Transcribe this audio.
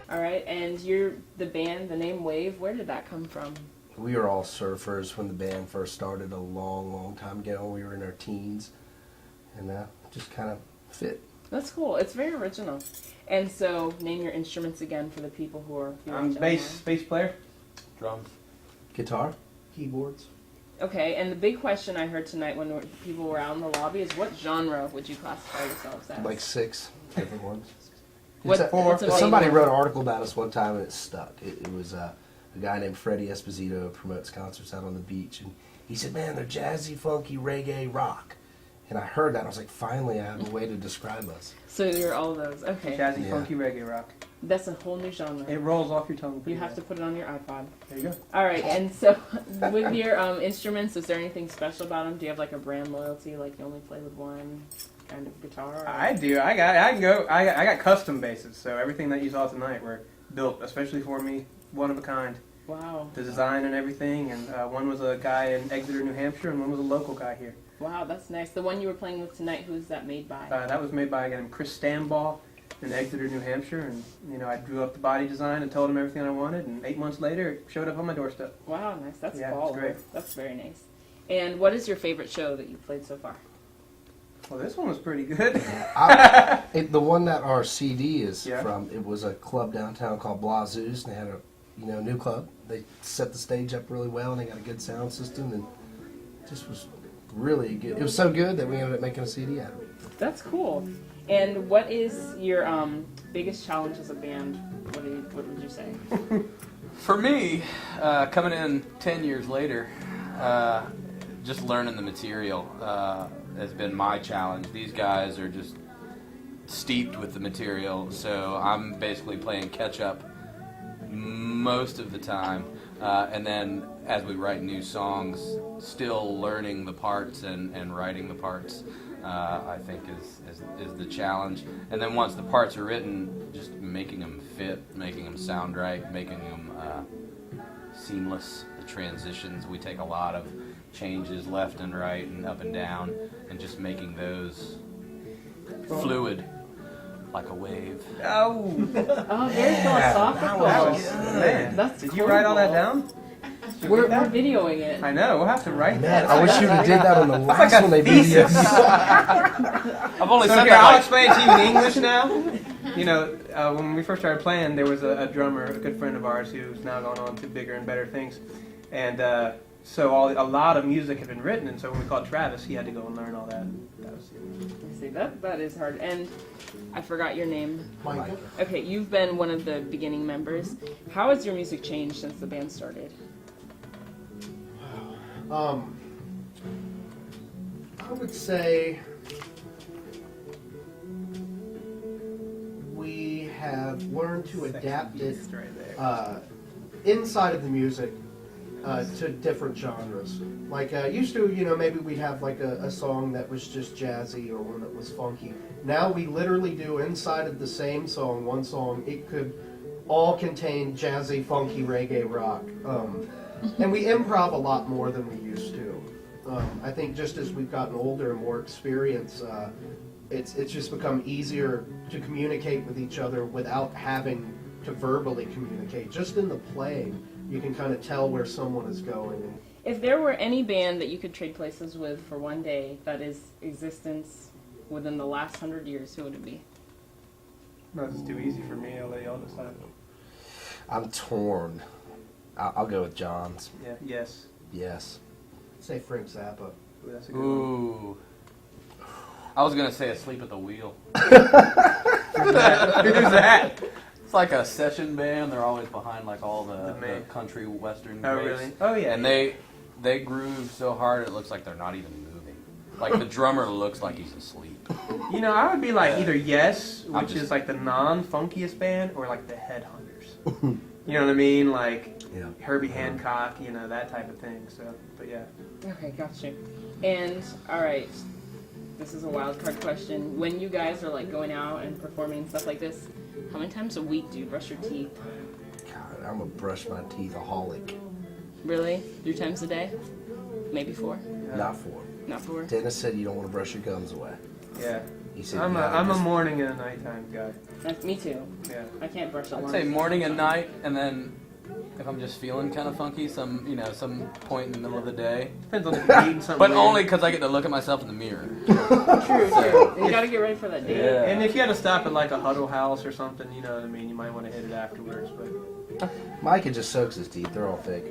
All right, and you're the band, the name Wave. Where did that come from? We were all surfers when the band first started a long, long time ago. We were in our teens, and just kind of fit. That's cool. It's very original. And so, name your instruments again for the people who are. I'm bass player. Drums. Guitar, keyboards. Okay, and the big question I heard tonight when people were out in the lobby is, what genre would you classify yourselves as? Like 6 different ones. What's a big Somebody one? wrote an article about us one time and it stuck. It was a guy named Freddie Esposito who promotes concerts out on the beach, and he said, "Man, they're jazzy, funky, reggae, rock." And I heard that, and I was like, finally, I have a way to describe us. So you're all of those. Okay. Jazzy, Yeah. funky, reggae rock. That's a whole new genre. It rolls off your tongue. You have to put it on your iPod. There you go. All right, and so with your instruments, is there anything special about them? Do you have like a brand loyalty, like you only play with one kind of guitar? Or? I do. I got custom basses, so everything that you saw tonight were built especially for me, one of a kind. Wow. The design and everything, and one was a guy in Exeter, New Hampshire, and one was a local guy here. Wow, that's nice. The one you were playing with tonight, who's that made by? That was made by a guy named Chris Stanball in Exeter, New Hampshire, and I drew up the body design and told him everything I wanted, and 8 months later it showed up on my doorstep. Wow, nice. That's Yeah, it's baller. great. That's very nice. And what is your favorite show that you've played so far? Well, this one was pretty good. The one that our CD is Yeah. from, it was a club downtown called Blazuz, and they had a new club. They set the stage up really well, and they got a good sound system, and just was really good. It was so good that we ended up making a CD out of it. That's cool. And what is your biggest challenge as a band? What would you say? For me, coming in 10 years later, just learning the material has been my challenge. These guys are just steeped with the material, so I'm basically playing catch up most of the time. And then as we write new songs, still learning the parts and writing the parts, I think is the challenge. And then once the parts are written, just making them fit, making them sound right, making them seamless. The transitions, we take a lot of changes left and right and up and down, and just making those fluid, like a wave. Oh, Oh, very philosophical. man. That's Did you write all that down? We're videoing it. I know, we'll have to write Man, that. I wish you would have did that on the last like a one they thesis. videoed. I've only So said here, I'll that explain it to you in English now. When we first started playing, there was a drummer, a good friend of ours, who's now gone on to bigger and better things. And so a lot of music had been written, and so when we called Travis, he had to go and learn all that. See, that is hard. And I forgot your name. Mike. Okay, you've been one of the beginning members. How has your music changed since the band started? I would say we have learned to adapt it Right there. inside of the music to different genres. Like used to, maybe we'd have like a song that was just jazzy or one that was funky. Now we literally do inside of the same song, one song, it could all contain jazzy, funky, reggae, rock. And we improv a lot more than we used to. I think just as we've gotten older and more experience, it's just become easier to communicate with each other without having to verbally communicate. Just in the playing, you can kind of tell where someone is going. If there were any band that you could trade places with for one day that is existence within the last 100 years, who would it be? That's too easy for me. I'll let y'all decide. I'm torn. I'll go with John's. Yeah. Yes. Yes. Say Frank Zappa. Ooh, that's a good one. Ooh. I was gonna say Asleep at the Wheel. Who's that? It's like a session band. They're always behind like all the main. country western. Oh, greats. really? Oh, yeah. And they groove so hard it looks like they're not even moving. Like the drummer looks like he's asleep. I would be like either Yes, I'm which just- is like the non-funkiest band, or like the Headhunters. You know what I mean? Like Yeah. Herbie Hancock, that type of thing. So, but yeah. Okay, gotcha. And, alright, this is a wild card question. When you guys are like going out and performing and stuff like this, how many times a week do you brush your teeth? God, I'm a brush my teeth aholic. Really? 3 times a day? Maybe 4? Not 4. Not for. Dennis said you don't want to brush your gums away. Yeah. He said I'm you a gotta just- morning and a nighttime guy. Me too. Yeah. I can't brush the I'd lungs. say morning and night, and then if I'm just feeling kind of funky, some point in the middle of the day. Depends on if you're eating something. But weird. only because I get to look at myself in the mirror. True. So, You gotta get ready for that day. Yeah. And if you had to stop at like a Huddle House or something, you know what I mean, you might want to hit it afterwards. But Micah just soaks his teeth. They're all fake.